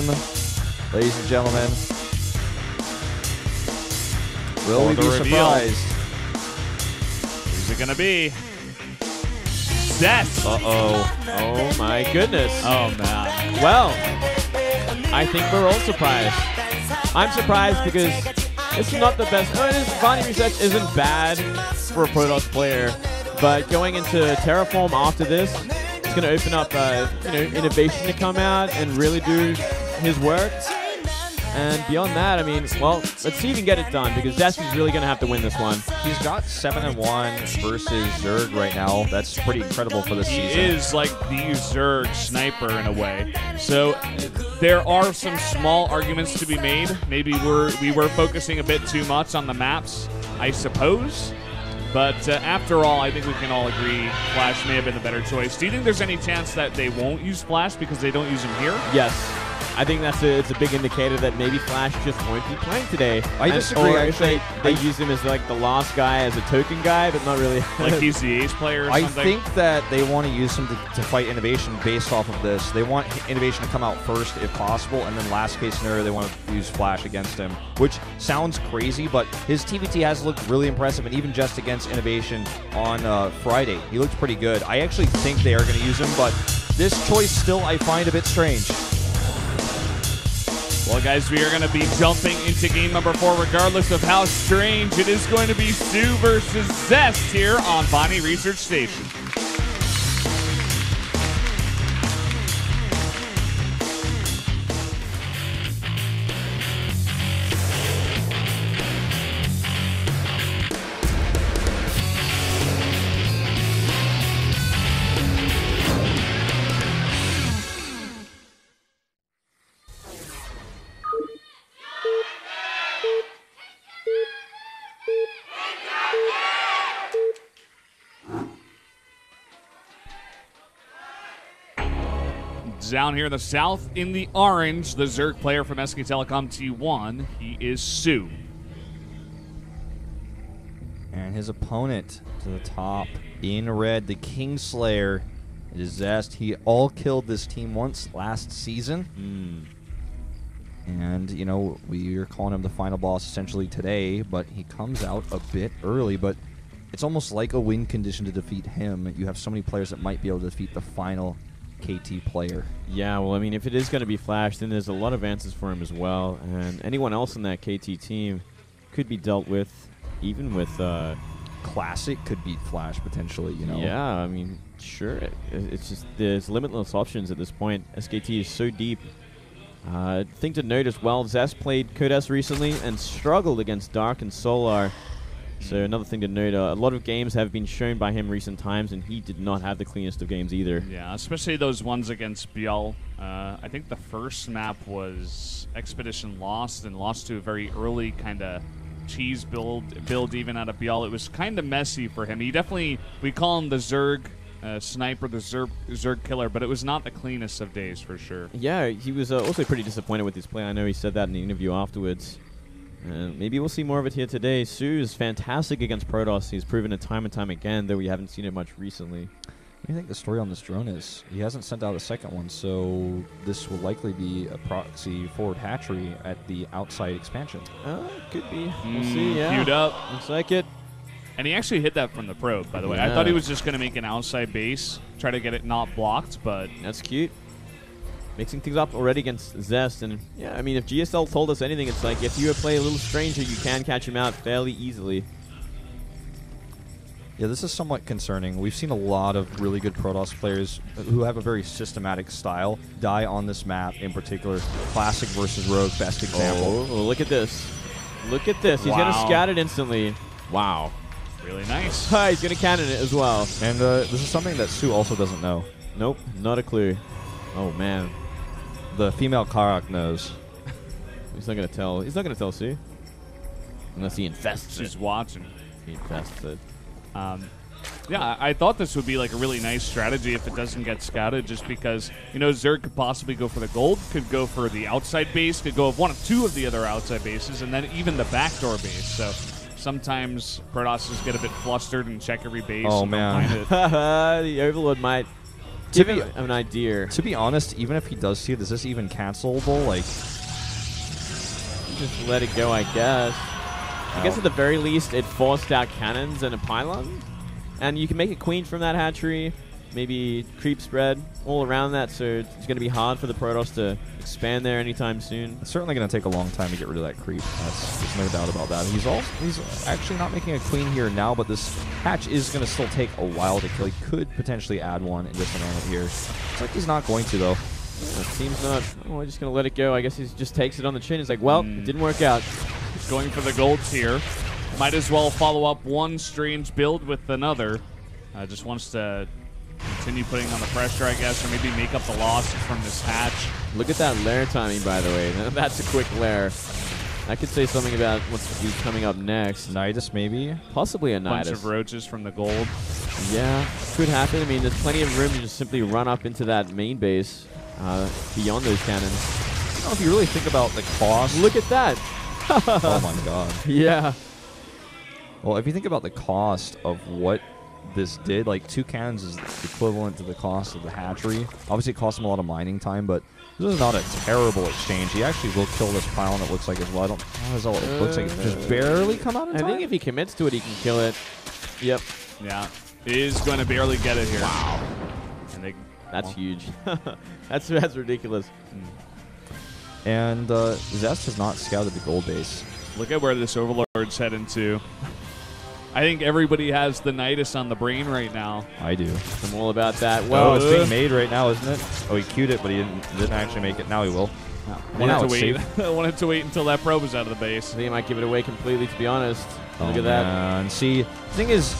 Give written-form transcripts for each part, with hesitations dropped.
game, ladies and gentlemen. Will we be surprised? Who's it going to be? Zest. Uh-oh. Oh, my goodness. Oh, man. Well, I think we're all surprised. I'm surprised because it's not the best. Vaani Research isn't bad for a Protoss player, but going into Terraform after this, it's going to open up innovation to come out and really do his work. And beyond that, I mean, well, let's see if he can get it done, because Zest is really going to have to win this one. He's got 7-1 versus Zerg right now. That's pretty incredible for this season. He is like the Zerg sniper in a way. So there are some small arguments to be made. Maybe we were focusing a bit too much on the maps, I suppose. But after all, I think we can all agree Flash may have been the better choice. Do you think there's any chance that they won't use Flash because they don't use him here? Yes. I think it's a big indicator that maybe Flash just won't be playing today. I disagree. Or if they use him as like the last guy, as a token guy, but not really. Like he's the ace player or something? I think that they want to use him to fight Innovation based off of this. They want Innovation to come out first if possible, and then last case scenario, they want to use Flash against him, which sounds crazy, but his TVT has looked really impressive, and even just against Innovation on Friday, he looked pretty good. I actually think they are going to use him, but this choice still I find a bit strange. Well, guys, we are going to be jumping into game number 4, regardless of how strange. It is going to be Sue versus Zest here on Vaani Research Station. Down here in the south in the orange, the Zerg player from SK Telecom T1, he is Sue. And his opponent to the top in red, the Kingslayer, it is Zest. He all-killed this team once last season. And, you know, we are calling him the final boss essentially today, but he comes out a bit early, but it's almost like a win condition to defeat him. You have so many players that might be able to defeat the final KT player. Yeah, well, I mean, if it is going to be Flash, then there's a lot of answers for him as well. And anyone else in that KT team could be dealt with, even with Classic could beat Flash potentially, you know. Yeah, I mean, sure. It's just there's limitless options at this point. SKT is so deep. Thing to note as well, Zest played Codes recently and struggled against Dark and Solar. So another thing to note, a lot of games have been shown by him recent times, and he did not have the cleanest of games either. Yeah, especially those ones against Bial. I think the first map was Expedition Lost, and lost to a very early kind of cheese build even out of Bial. It was kind of messy for him. He definitely, we call him the Zerg sniper, the Zerg killer, but it was not the cleanest of days for sure. Yeah, he was also pretty disappointed with his play. I know he said that in the interview afterwards. Maybe we'll see more of it here today. Sue is fantastic against Protoss. He's proven it time and time again, though we haven't seen it much recently. What do you think the story on this drone is? He hasn't sent out a second one, so this will likely be a proxy forward hatchery at the outside expansion. Could be. We'll see, yeah. Queued up. Looks like it. And he actually hit that from the probe, by the way. Yeah. I thought he was just going to make an outside base, try to get it not blocked, but... That's cute. Mixing things up already against Zest. And, yeah, I mean, if GSL told us anything, it's like if you play a little stranger, you can catch him out fairly easily. Yeah, this is somewhat concerning. We've seen a lot of really good Protoss players who have a very systematic style die on this map, in particular. Classic versus Rogue, best example. Oh, look at this. Look at this. He's going to scout it instantly. Wow. Really nice. He's going to cannon it as well. And this is something that Sue also doesn't know. Nope, not a clue. Oh, man. The female Karak knows. He's not going to tell. He's not going to tell Sue. Unless he infests She's it. watching. He infests it. Yeah, I thought this would be like a really nice strategy if it doesn't get scouted, just because, you know, Zerg could possibly go for the gold, could go for the outside base, could go of one of two of the other outside bases, and then even the backdoor base. So sometimes Protosses get a bit flustered and check every base. Oh, and man. don't find it. The Overlord might give him an idea. To be honest, even if he does see it, is this even cancelable? Like, just let it go, I guess. I guess at the very least, it forced out cannons and a pylon. And you can make a queen from that hatchery. Maybe creep spread all around that, so it's going to be hard for the Protoss to expand there anytime soon. It's certainly going to take a long time to get rid of that creep. There's no doubt about that. He's actually not making a queen here now, but this hatch is going to still take a while to kill. He could potentially add one in just a moment here. Looks like he's not going to, though. It seems not. Oh, we're just going to let it go. I guess he just takes it on the chin. He's like, well, it didn't work out. He's going for the golds here. Might as well follow up one strange build with another. Just wants to continue putting on the pressure, I guess, or maybe make up the losses from this hatch. Look at that lair timing, by the way. That's a quick lair. I could say something about what's coming up next. Nidus, maybe? Possibly a Nidus. Bunch of roaches from the gold. Yeah, could happen. I mean, there's plenty of room to just simply run up into that main base beyond those cannons. I don't know if you really think about the cost. Look at that. Oh, my God. Yeah. Well, if you think about the cost of what this did, like 2 cannons is equivalent to the cost of the hatchery. Obviously, it cost him a lot of mining time, but this is not a terrible exchange. He actually will kill this pylon, it looks like, as well. I don't know how does it looks like. It just barely come out in time. I think if he commits to it, he can kill it. Yep. Yeah. He is going to barely get it here. Wow. And that's huge. That's ridiculous. And Zest has not scouted the gold base. Look at where this Overlord's heading to. I think everybody has the Nidus on the brain right now. I do. I'm all about that. Well, it's being made right now, isn't it? Oh, he queued it, but he didn't actually make it. Now he will. Wanted to wait until that probe was out of the base. I think he might give it away completely, to be honest. Look at that. And see, the thing is,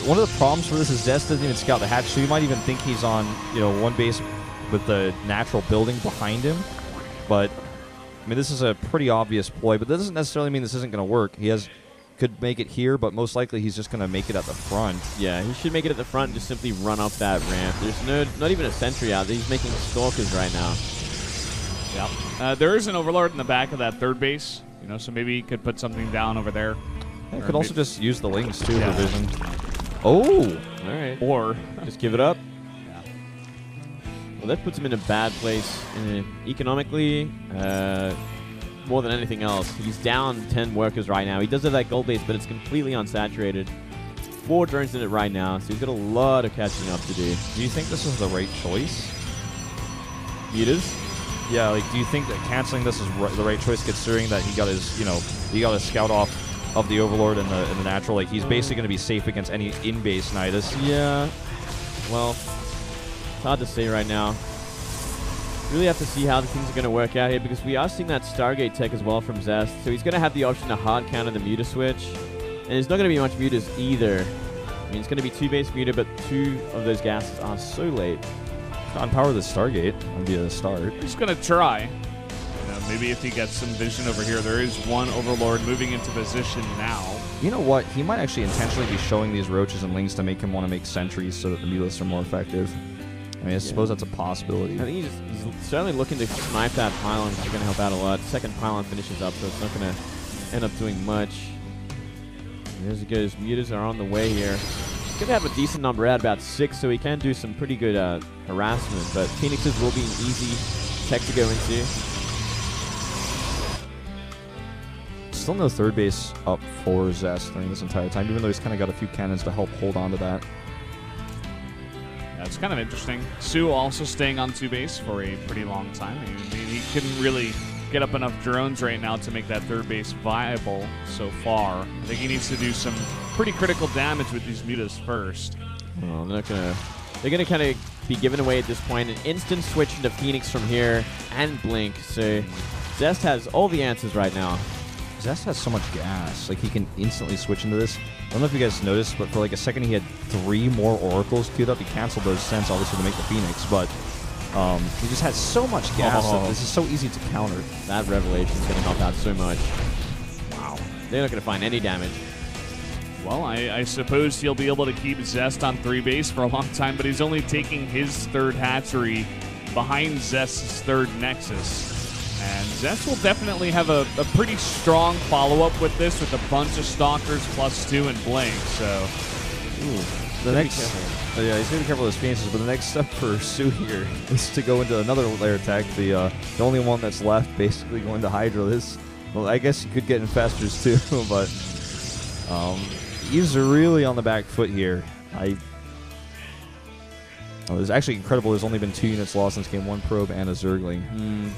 one of the problems for this is Zest doesn't even scout the hatch, so you might even think he's on, one base with the natural building behind him. But I mean, this is a pretty obvious ploy, but that doesn't necessarily mean this isn't going to work. He could make it here, but most likely he's just going to make it at the front. Yeah, he should make it at the front and just simply run up that ramp. There's not even a sentry out there. He's making stalkers right now. Yeah. There is an Overlord in the back of that third base, so maybe he could put something down over there. Yeah, could also just use the links, too, for vision. Oh! All right. Or just give it up. Yeah. Well, that puts him in a bad place economically. More than anything else. He's down 10 workers right now. He does have that gold base, but it's completely unsaturated. 4 drones in it right now, so he's got a lot of catching up to do. Do you think this is the right choice? Mutas? Yeah, do you think that canceling this is the right choice, considering that he got his, he got a scout off of the Overlord and the natural? He's basically going to be safe against any in-base Nidus. Yeah. Well, it's hard to say right now. Really have to see how the things are going to work out here, because we are seeing that Stargate tech as well from Zest. So he's going to have the option to hard counter the Muta switch. And there's not going to be much Mutas either. I mean, it's going to be 2 base Muta, but 2 of those gases are so late. Unpower the Stargate would be a start. He's going to try. Maybe if he gets some vision over here. There is one Overlord moving into position now. You know what? He might actually intentionally be showing these roaches and lings to make him want to make sentries so that the Mutas are more effective. I mean, I suppose that's a possibility. I think he's certainly looking to snipe that pylon, which is going to help out a lot. Second pylon finishes up, so it's not going to end up doing much. And as it goes, Mutas are on the way here. He's going to have a decent number at about 6, so he can do some pretty good harassment, but Phoenixes will be an easy tech to go into. Still no third base up for Zest during this entire time, even though he's kind of got a few cannons to help hold on to that. Yeah, it's kind of interesting. Sue also staying on 2 base for a pretty long time. I mean, he couldn't really get up enough drones right now to make that third base viable so far. I think he needs to do some pretty critical damage with these Mutas first. Well, they're gonna kind of be given away at this point. An instant switch into Phoenix from here and Blink. So Zest has all the answers right now. Zest has so much gas. He can instantly switch into this. I don't know if you guys noticed, but for a second he had 3 more Oracles queued up. He canceled those cents, obviously, to make the Phoenix, but he just has so much gas that this is so easy to counter. That Revelation is going to help out so much. Wow. They're not going to find any damage. Well, I suppose he'll be able to keep Zest on 3 base for a long time, but he's only taking his 3rd hatchery behind Zest's 3rd Nexus. And Zest will definitely have a pretty strong follow-up with this, with a bunch of Stalkers +2 and Blink. So, The next, yeah, he's gonna be careful with his Phoenixes, but the next step for Sue here is to go into another layer attack. The only one that's left, basically going to Hydra. This, well, I guess you could get Infestors too, but he's really on the back foot here. It's actually incredible. There's only been 2 units lost since game 1 probe and a Zergling.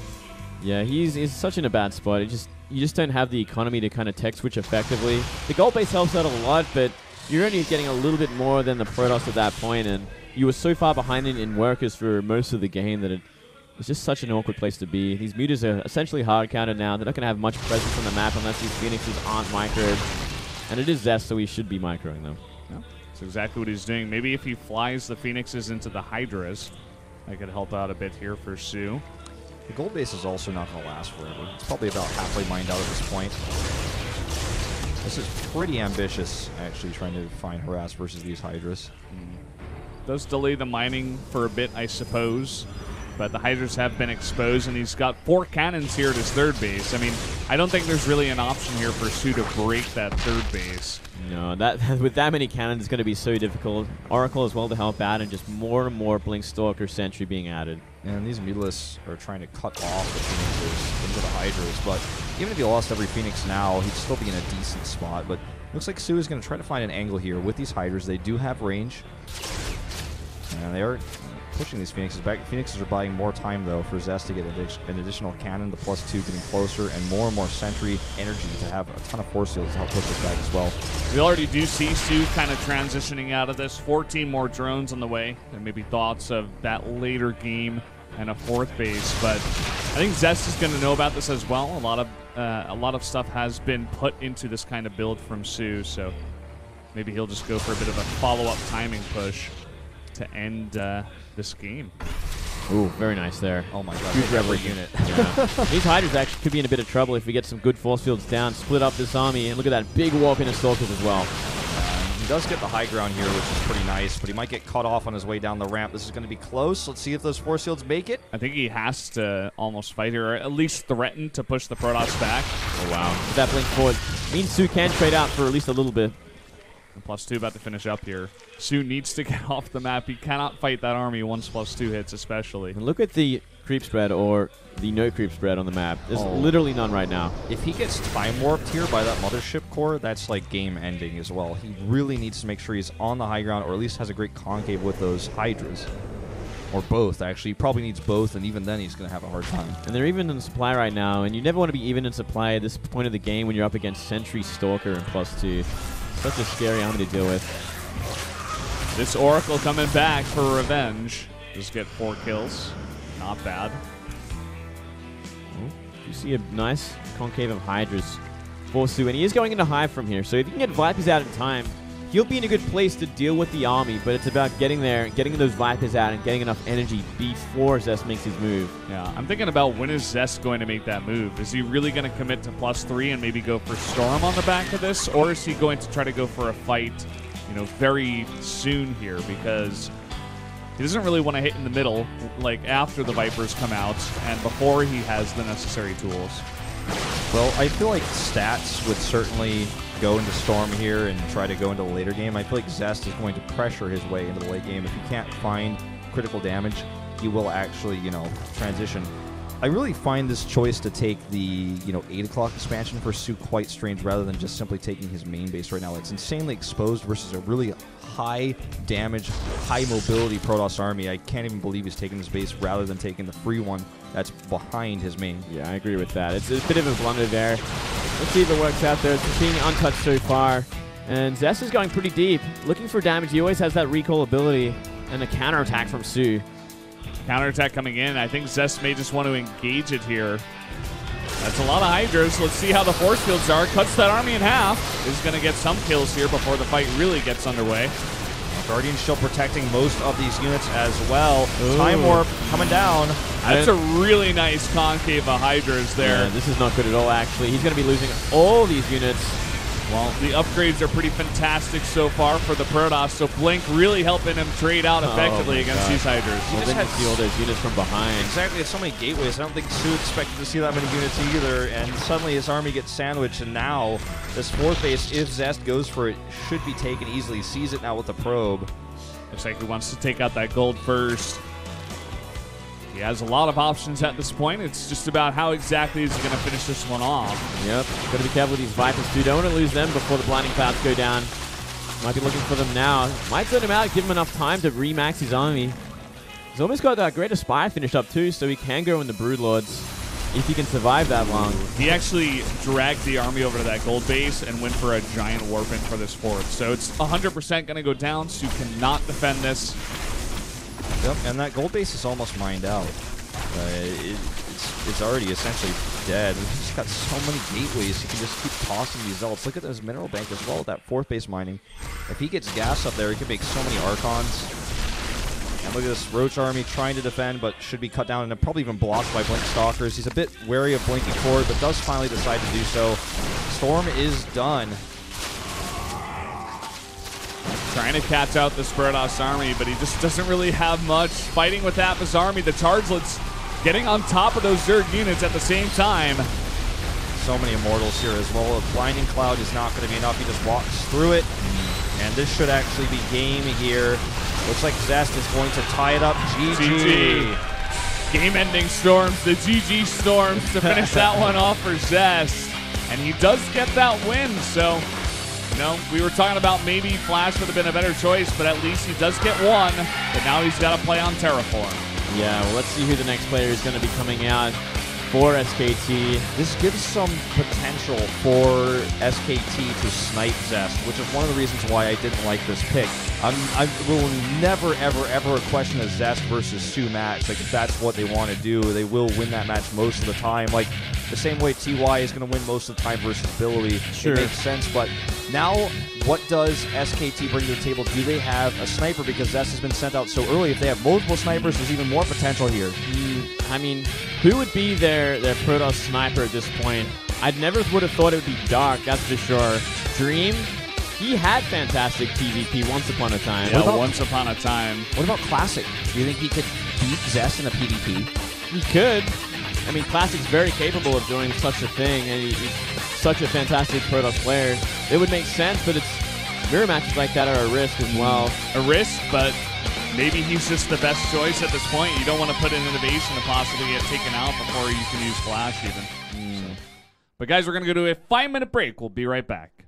Yeah, he's such in a bad spot. You just don't have the economy to kind of tech switch effectively. The gold base helps out a lot, but you're only getting a little bit more than the Protoss at that point, and you were so far behind in workers for most of the game that it's just such an awkward place to be. These mutas are essentially hard counted now. They're not going to have much presence on the map unless these Phoenixes aren't microed. And it is Zest, so he should be microing them. Yeah, that's exactly what he's doing. Maybe if he flies the Phoenixes into the Hydras, that could help out a bit here for Sue. The gold base is also not going to last forever. It's probably about halfway mined out at this point. This is pretty ambitious, actually, trying to find Harass versus these Hydras. Does delay the mining for a bit, I suppose. But the Hydras have been exposed, and he's got 4 cannons here at his third base. I mean, I don't think there's really an option here for Sue to break that third base. No, with that many cannons, it's going to be so difficult. Oracle as well to help out, and just more and more Blink Stalker Sentry being added. And these Mutalisks are trying to cut off the Phoenixes into the Hydras, but even if he lost every Phoenix now, he'd still be in a decent spot. But looks like Sue is going to try to find an angle here with these Hydras. They do have range, and they are pushing these Phoenixes back. Phoenixes are buying more time, though, for Zest to get an additional cannon. The +2 getting closer, and more Sentry energy to have a ton of Force Fields to help push this back as well. We already do see Sue kind of transitioning out of this. 14 more drones on the way, and maybe thoughts of that later game and a 4th base. But I think Zest is going to know about this as well. A lot of stuff has been put into this kind of build from Sue, so maybe he'll just go for a bit of a follow-up timing push to end this game. Ooh, very nice there. Oh my god, huge every unit. Yeah. These Hydras actually could be in a bit of trouble if we get some good force fields down, split up this army, and look at that big warp into Stalkers as well. He does get the high ground here, which is pretty nice, but he might get cut off on his way down the ramp. This is going to be close. Let's see if those force fields make it. I think he has to almost fight here, or at least threaten to push the Protoss back. Oh wow. With that blink forward means Sue can trade out for at least a little bit. And +2 about to finish up here. Sue needs to get off the map. He cannot fight that army once +2 hits, especially. And look at the creep spread, or the no creep spread on the map. There's literally none right now. If he gets time warped here by that mothership core, that's like game ending as well. He really needs to make sure he's on the high ground, or at least has a great concave with those Hydras. Or both, actually. He probably needs both, and even then he's going to have a hard time. And they're even in supply right now, and you never want to be even in supply at this point of the game when you're up against Sentry, Stalker, and +2. Such a scary army to deal with. This Oracle coming back for revenge. Just get 4 kills. Not bad. You see a nice concave of Hydras for Sue, and he is going into Hive from here, so if you can get Vipers out in time, he'll be in a good place to deal with the army, but it's about getting there, getting those Vipers out, and getting enough energy before Zest makes his move. Yeah, I'm thinking about when is Zest going to make that move. Is he really going to commit to +3 and maybe go for Storm on the back of this, or is he going to try to go for a fight, very soon here, because he doesn't really want to hit in the middle, like after the Vipers come out and before he has the necessary tools. Well, I feel like Stats would certainly go into Storm here and try to go into the later game. I feel like Zest is going to pressure his way into the late game. If he can't find critical damage, he will actually, transition. I really find this choice to take the, 8 o'clock expansion for Sue quite strange, rather than just simply taking his main base right now. It's insanely exposed versus a really high damage, high mobility Protoss army. I can't even believe he's taking this base rather than taking the free one that's behind his main. Yeah, I agree with that. It's a bit of a blunder there. Let's see if it works out there. It's being untouched so far. And Zest is going pretty deep. Looking for damage. He always has that recall ability. And a counterattack from Sue. Counterattack coming in. I think Zest may just want to engage it here. That's a lot of Hydras. Let's see how the force fields are. Cuts that army in half. Is going to get some kills here before the fight really gets underway. Guardian Shield protecting most of these units as well. Ooh. Time Warp coming down. That's a really nice concave of Hydras there. Yeah, this is not good at all, actually. He's going to be losing all these units. Well, the upgrades are pretty fantastic so far for the Protoss, so Blink really helping him trade out effectively against these Hydras. Well, then you see all those units from behind. Exactly, it's so many gateways. I don't think Sue expected to see that many units either, and suddenly his army gets sandwiched, and now this fourth base, if Zest goes for it, should be taken easily. He sees it now with the probe. Looks like he wants to take out that gold first. He has a lot of options at this point. It's just about how exactly he's going to finish this one off. Yep, got to be careful with these Vipers too. Don't want to lose them before the blinding clouds go down. Might be looking for them now. Might turn him out, give him enough time to remax his army. He's almost got that Great Aspire finished up too, so he can go in the Broodlords if he can survive that long. He actually dragged the army over to that gold base and went for a giant warp in for this fourth. So it's 100% going to go down, so you cannot defend this. Yep, and that gold base is almost mined out. It's already essentially dead. He's just got so many gateways. He can just keep tossing these Zealots. Look at this mineral bank as well with that fourth base mining. If he gets gas up there, he can make so many Archons. And look at this Roach army trying to defend, but should be cut down and probably even blocked by Blink Stalkers. He's a bit wary of blinking forward, but does finally decide to do so. Storm is done. Trying to catch out this Protoss army, but he just doesn't really have much. Fighting with Atma's army, the Chargelets getting on top of those Zerg units at the same time. So many Immortals here as well. A Blinding Cloud is not going to be enough. He just walks through it, and this should actually be game here. Looks like Zest is going to tie it up. GG. Game-ending Storms, the GG Storms to finish that one off for Zest. And he does get that win, so... No, we were talking about maybe Flash would have been a better choice, but at least he does get one. But now he's got to play on Terraform. Yeah, well, let's see who the next player is going to be coming out for SKT. This gives some potential for SKT to snipe Zest, which is one of the reasons why I didn't like this pick. I will never, ever, ever question a Zest versus Sue match. Like, if that's what they want to do, they will win that match most of the time. Like, the same way TY is going to win most of the time versus Billowy. Sure. It makes sense, but now what does SKT bring to the table? Do they have a sniper? Because Zest has been sent out so early. If they have multiple snipers, there's even more potential here. I mean, who would be their Protoss sniper at this point? I never would have thought it would be Dark, that's for sure. Dream, he had fantastic PvP once upon a time. Yeah, once upon a time. What about Classic? Do you think he could beat Zest in a PvP? He could. I mean, Classic's very capable of doing such a thing, and he's such a fantastic Protoss player. It would make sense, but it's mirror matches like that are a risk as well. A risk, but maybe he's just the best choice at this point. You don't want to put an innovation to possibly get taken out before you can use Flash even. But guys, we're going to go to a 5-minute break. We'll be right back.